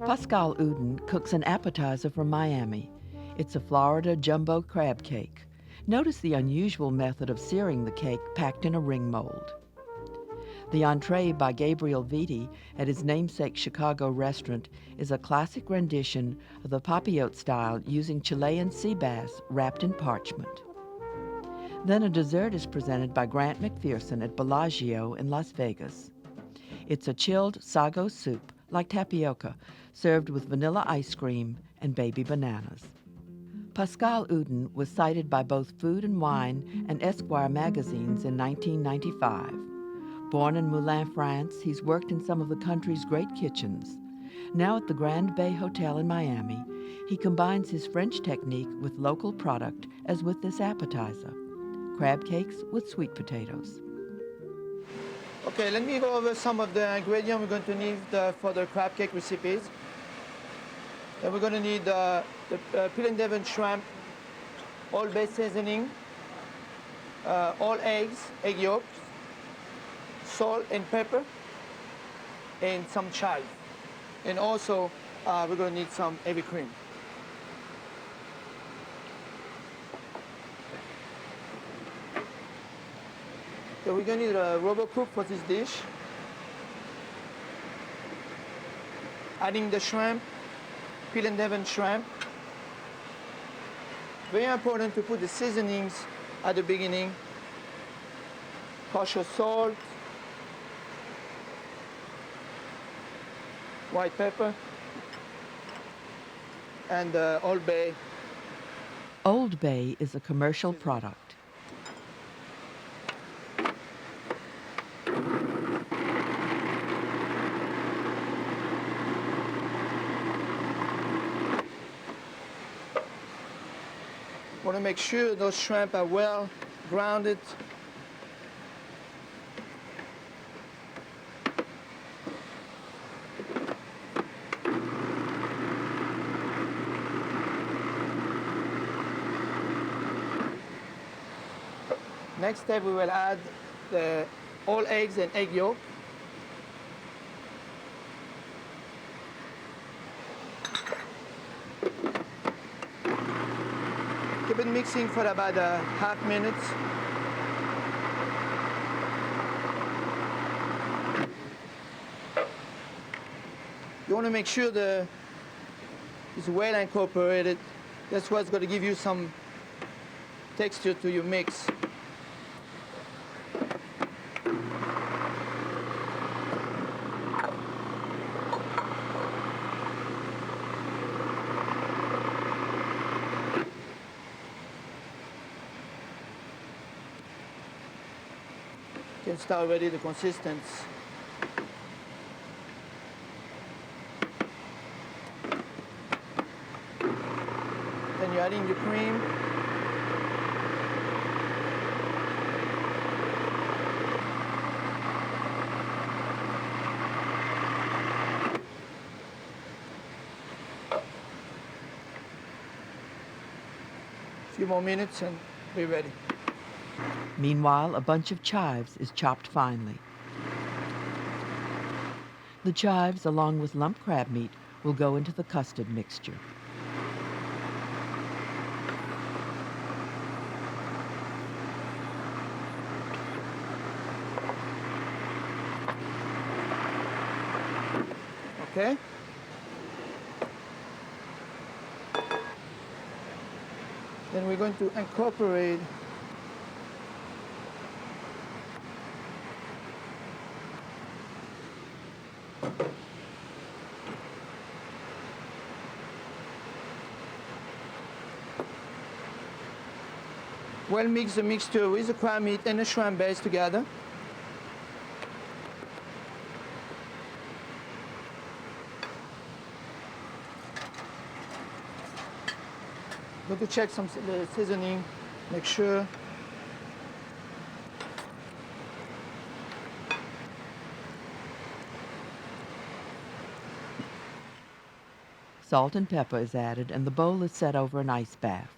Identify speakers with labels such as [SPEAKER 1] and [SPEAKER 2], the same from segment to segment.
[SPEAKER 1] Pascal Oudin cooks an appetizer from Miami. It's a Florida jumbo crab cake. Notice the unusual method of searing the cake packed in a ring mold. The entree by Gabriel Viti at his namesake Chicago restaurant is a classic rendition of the Papillotte style using Chilean sea bass wrapped in parchment. Then a dessert is presented by Grant MacPherson at Bellagio in Las Vegas. It's a chilled sago soup, like tapioca, served with vanilla ice cream and baby bananas. Pascal Oudin was cited by both Food and Wine and Esquire magazines in 1995. Born in Moulins, France, he's worked in some of the country's great kitchens. Now at the Grand Bay Hotel in Miami, he combines his French technique with local product, as with this appetizer: crab cakes with sweet potatoes.
[SPEAKER 2] Okay, let me go over some of the ingredients we're going to need for the crab cake recipes. And we're going to need the peel and Devon shrimp, all bay seasoning, all eggs, egg yolks, salt and pepper, and some chive. And also, we're going to need some heavy cream. So we're going to need a rubber cook for this dish. Adding the shrimp, peel and Devon shrimp. Very important to put the seasonings at the beginning. Kosher salt, white pepper, and Old Bay.
[SPEAKER 1] Old Bay is a commercial product.
[SPEAKER 2] Want to make sure those shrimp are well grounded. Next step, we will add the all eggs and egg yolk. Keep it mixing for about a half minute. You want to make sure it's well incorporated. That's what's going to give you some texture to your mix. You can start already the consistency. Then you're adding your cream. A few more minutes and be ready.
[SPEAKER 1] Meanwhile, a bunch of chives is chopped finely. The chives, along with lump crab meat, will go into the custard mixture.
[SPEAKER 2] Okay? Then we're going to incorporate well mix the mixture with the crab meat and the shrimp base together. Go to check the seasoning, make sure.
[SPEAKER 1] Salt and pepper is added, and the bowl is set over an ice bath.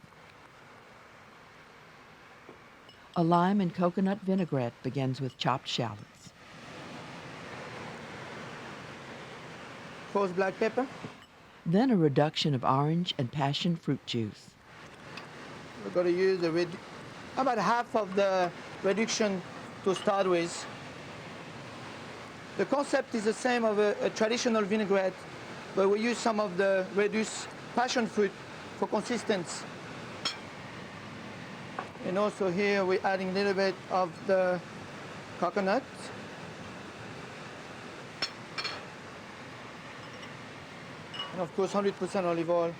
[SPEAKER 1] A lime and coconut vinaigrette begins with chopped shallots.
[SPEAKER 2] coarse black pepper.
[SPEAKER 1] Then a reduction of orange and passion fruit juice.
[SPEAKER 2] We're going to use about half of the reduction to start with. The concept is the same of a traditional vinaigrette, but we use some of the reduced passion fruit for consistency. And also here we're adding a little bit of the coconut. And of course 100% olive oil.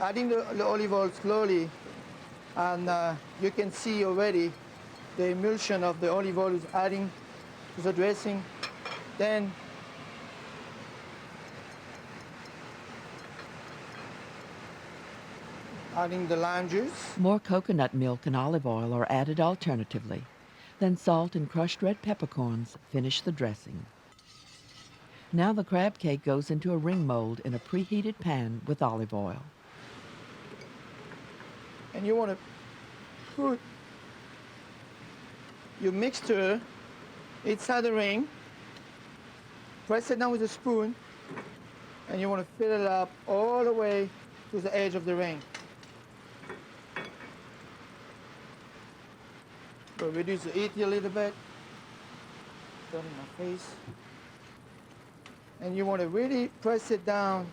[SPEAKER 2] Adding the olive oil slowly, and you can see already the emulsion of the olive oil is adding to the dressing. Then adding the lime juice.
[SPEAKER 1] More coconut milk and olive oil are added alternatively. Then salt and crushed red peppercorns finish the dressing. Now the crab cake goes into a ring mold in a preheated pan with olive oil.
[SPEAKER 2] And you want to put your mixture inside the ring, press it down with a spoon, and you want to fill it up all the way to the edge of the ring. So reduce the heat a little bit, turn in my face, and you want to really press it down.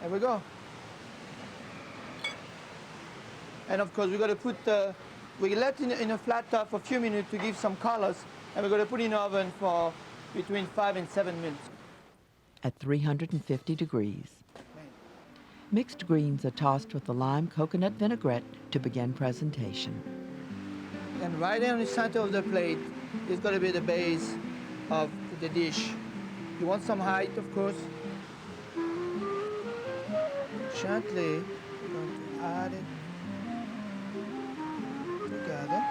[SPEAKER 2] There we go. And of course, we're going to put we left in a flat top for a few minutes to give some colors, and we're going to put it in the oven for between 5 and 7 minutes.
[SPEAKER 1] At 350 degrees. Mixed greens are tossed with the lime coconut vinaigrette to begin presentation.
[SPEAKER 2] And right there in the center of the plate is going to be the base of the dish. You want some height, of course. Gently, we're going to add it together.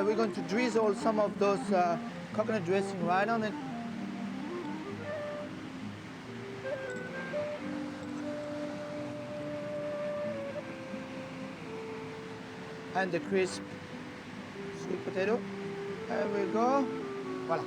[SPEAKER 2] We're going to drizzle some of those coconut dressing right on it. And the crisp sweet potato. There we go. Voila.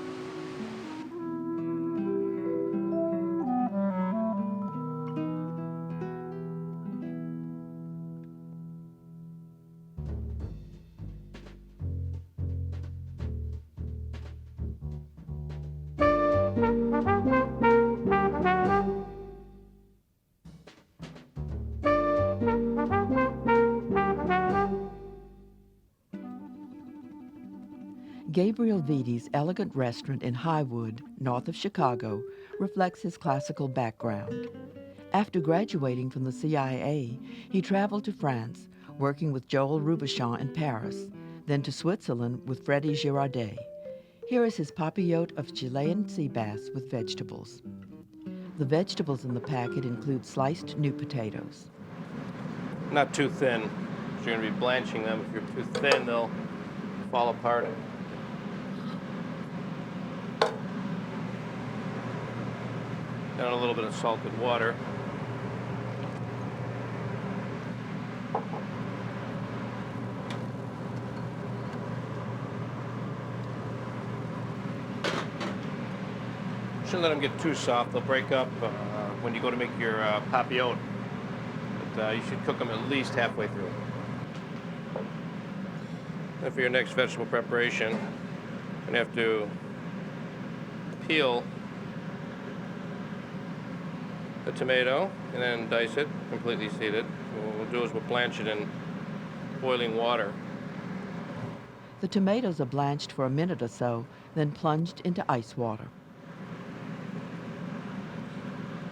[SPEAKER 1] Gabriel Viti's elegant restaurant in Highwood, north of Chicago, reflects his classical background. After graduating from the CIA, he traveled to France, working with Joel Robuchon in Paris, then to Switzerland with Freddy Girardet. Here is his papillote of Chilean sea bass with vegetables. The vegetables in the packet include sliced new potatoes.
[SPEAKER 3] Not too thin. You're going to be blanching them. If you're too thin, they'll fall apart. Down a little bit of salted water. Shouldn't let them get too soft. They'll break up when you go to make your papillote. But you should cook them at least halfway through. And for your next vegetable preparation, you're going to have to peel the tomato and then dice it, completely seeded. What we'll do is we'll blanch it in boiling water.
[SPEAKER 1] The tomatoes are blanched for a minute or so, then plunged into ice water.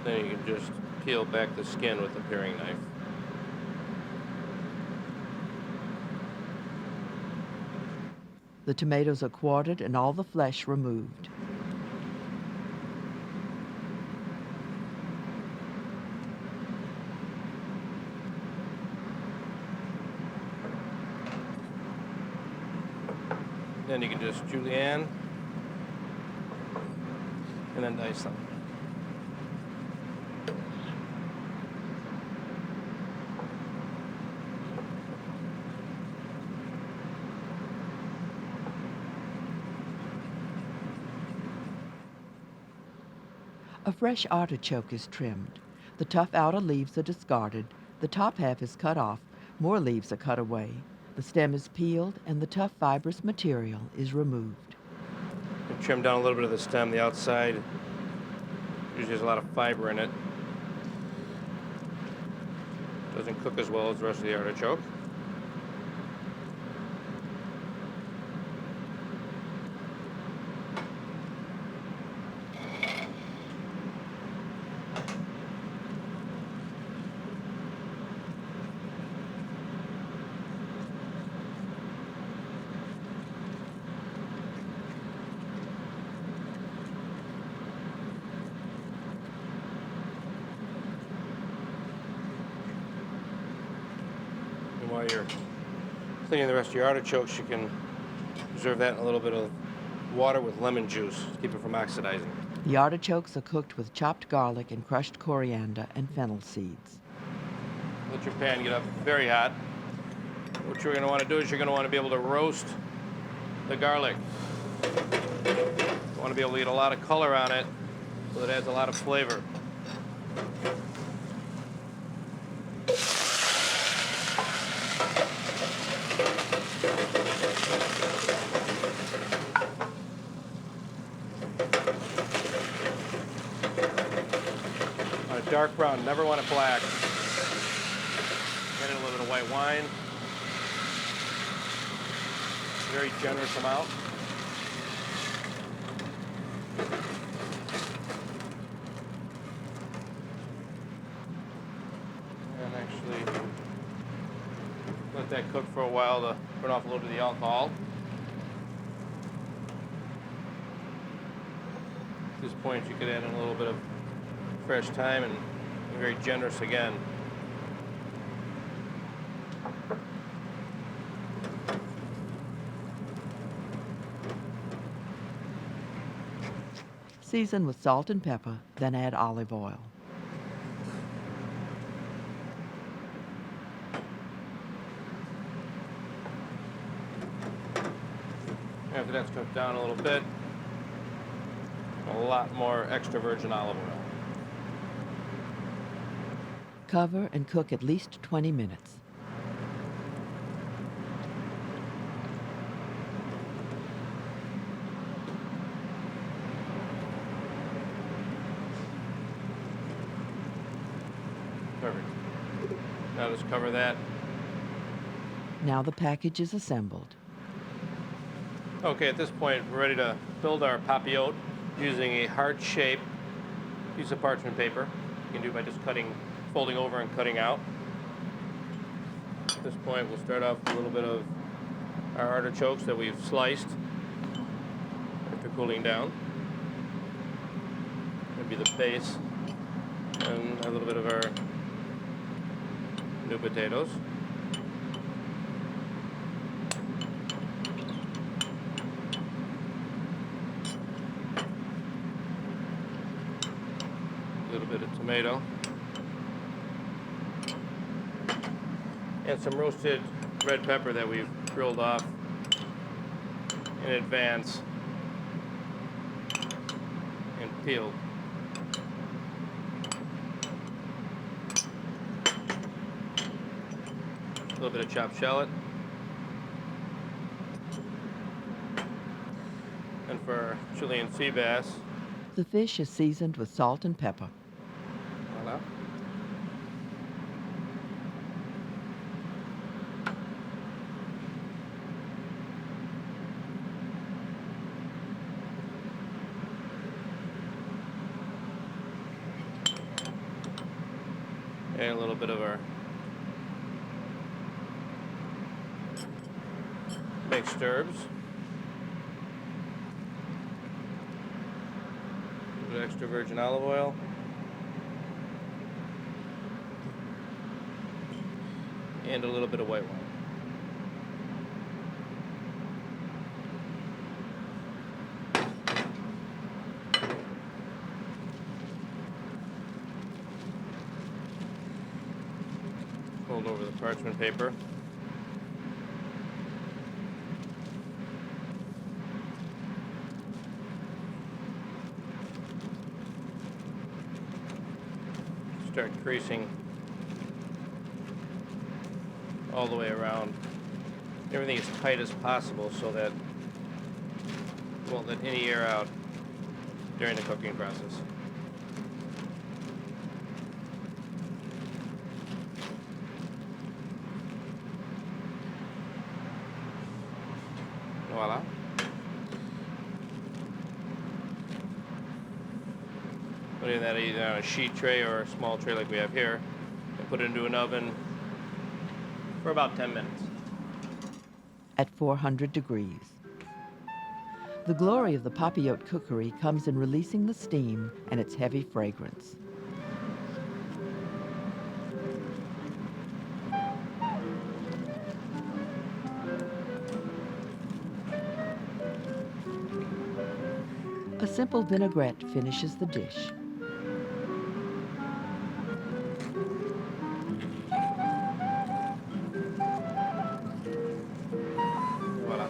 [SPEAKER 3] Then you can just peel back the skin with a paring knife.
[SPEAKER 1] The tomatoes are quartered and all the flesh removed.
[SPEAKER 3] Then you can just julienne and then dice them.
[SPEAKER 1] A fresh artichoke is trimmed. The tough outer leaves are discarded, the top half is cut off, more leaves are cut away, the stem is peeled, and the tough fibrous material is removed.
[SPEAKER 3] You trim down a little bit of the stem, the outside. Usually there's a lot of fiber in it. Doesn't cook as well as the rest of the artichoke. And while you're cleaning the rest of your artichokes, you can preserve that in a little bit of water with lemon juice to keep it from oxidizing.
[SPEAKER 1] The artichokes are cooked with chopped garlic and crushed coriander and fennel seeds.
[SPEAKER 3] Let your pan get up very hot. What you're going to want to do is you're going to want to be able to roast the garlic. You want to be able to get a lot of color on it so that it adds a lot of flavor. On a dark brown, never want it black. Add in a little bit of white wine. Very generous amount. And actually let that cook for a while to burn off a little bit of the alcohol. At this point you could add in a little bit of fresh thyme and be very generous again.
[SPEAKER 1] Season with salt and pepper, then add olive oil.
[SPEAKER 3] After that's cooked down a little bit, a lot more extra virgin olive oil.
[SPEAKER 1] Cover and cook at least 20 minutes.
[SPEAKER 3] Perfect. Now just cover that.
[SPEAKER 1] Now the package is assembled.
[SPEAKER 3] Okay, at this point, we're ready to build our papillote using a heart-shaped piece of parchment paper. You can do it by just folding over and cutting out. At this point, we'll start off with a little bit of our artichokes that we've sliced after cooling down. That'll be the base, and a little bit of our new potatoes. A little bit of tomato. And some roasted red pepper that we've grilled off in advance and peeled. A little bit of chopped shallot. And for our Chilean sea bass,
[SPEAKER 1] The fish is seasoned with salt and pepper.
[SPEAKER 3] voila. And a little bit of our mixed herbs. A little bit of extra virgin olive oil. And a little bit of white wine. over the parchment paper. Start creasing all the way around. Everything as tight as possible so that it won't let any air out during the cooking process. Voila. Putting that either on a sheet tray or a small tray like we have here, and put it into an oven for about 10 minutes.
[SPEAKER 1] At 400 degrees. The glory of the Papillotte cookery comes in releasing the steam and its heavy fragrance. A simple vinaigrette finishes the dish.
[SPEAKER 3] Voila.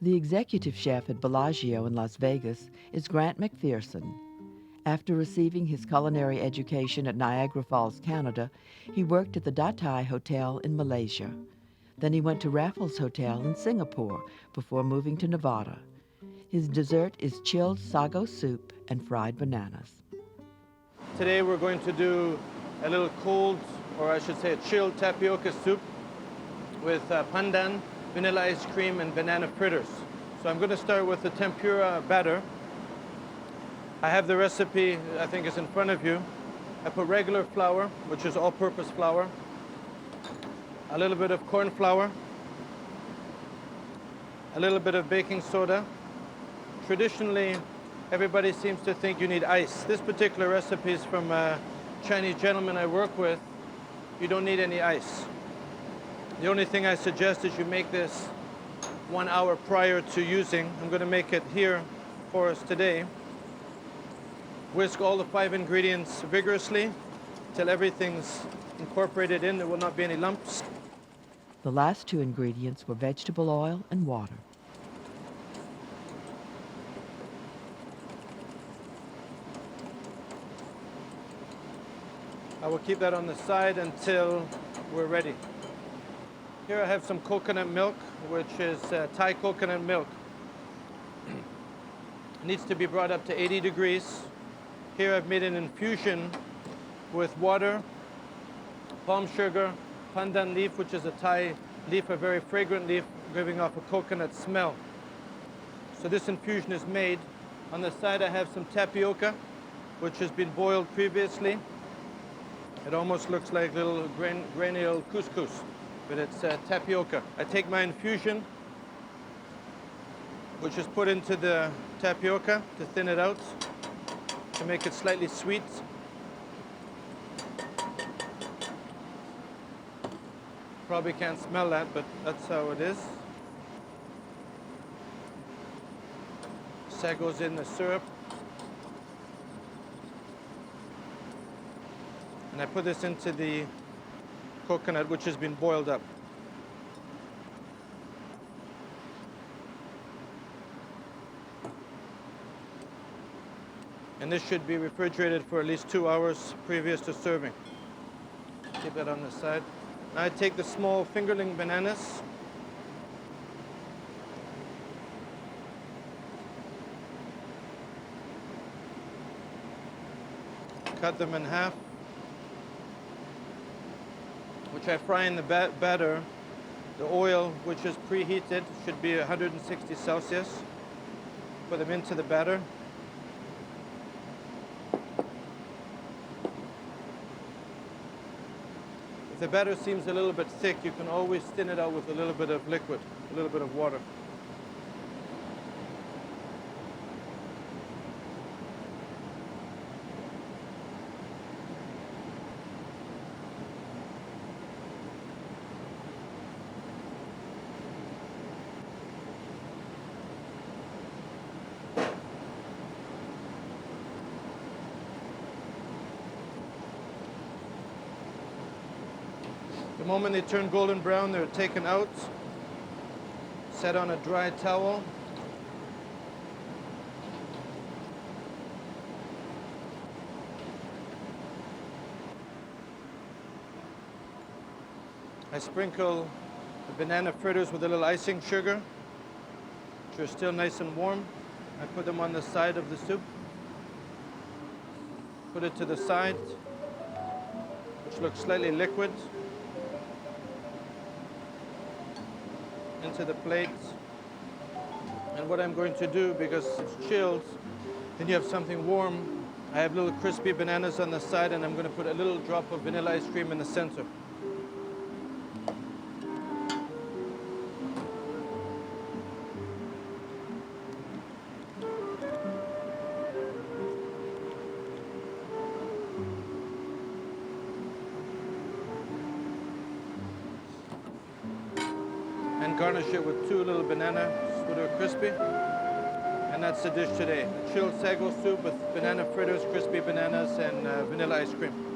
[SPEAKER 1] The executive chef at Bellagio in Las Vegas is Grant MacPherson. After receiving his culinary education at Niagara Falls, Canada, he worked at the Datai Hotel in Malaysia. Then he went to Raffles Hotel in Singapore before moving to Nevada. His dessert is chilled sago soup and fried bananas.
[SPEAKER 2] Today we're going to do a little cold, or I should say a chilled tapioca soup with pandan, vanilla ice cream, and banana fritters. So I'm going to start with the tempura batter. I have the recipe, I think it's in front of you. I put regular flour, which is all-purpose flour, a little bit of corn flour, a little bit of baking soda. Traditionally, everybody seems to think you need ice. This particular recipe is from a Chinese gentleman I work with. You don't need any ice. The only thing I suggest is you make this 1 hour prior to using. I'm going to make it here for us today. Whisk all the 5 ingredients vigorously till everything's incorporated in. There will not be any lumps.
[SPEAKER 1] The last 2 ingredients were vegetable oil and water.
[SPEAKER 2] I will keep that on the side until we're ready. Here I have some coconut milk, which is Thai coconut milk. It needs to be brought up to 80 degrees. Here I've made an infusion with water, palm sugar, pandan leaf, which is a Thai leaf, a very fragrant leaf, giving off a coconut smell. So this infusion is made. On the side I have some tapioca, which has been boiled previously. It almost looks like little granule couscous, but it's tapioca. I take my infusion, which is put into the tapioca to thin it out, to make it slightly sweet. Probably can't smell that, but that's how it is. That goes in the syrup. And I put this into the coconut, which has been boiled up. And this should be refrigerated for at least 2 hours previous to serving. Keep that on the side. Now I take the small fingerling bananas. Cut them in half, which I fry in the batter. The oil, which is preheated, should be 160 Celsius. Put them into the batter. If the batter seems a little bit thick, you can always thin it out with a little bit of liquid, a little bit of water. The moment they turn golden brown, they're taken out, set on a dry towel. I sprinkle the banana fritters with a little icing sugar, which are still nice and warm. I put them on the side of the soup. Put it to the side, which looks slightly liquid. Into the plate. And what I'm going to do, because it's chilled, then you have something warm. I have little crispy bananas on the side, and I'm going to put a little drop of vanilla ice cream in the center. And garnish it with 2 little bananas so they're crispy. And that's the dish today. Chilled sago soup with banana fritters, crispy bananas, and vanilla ice cream.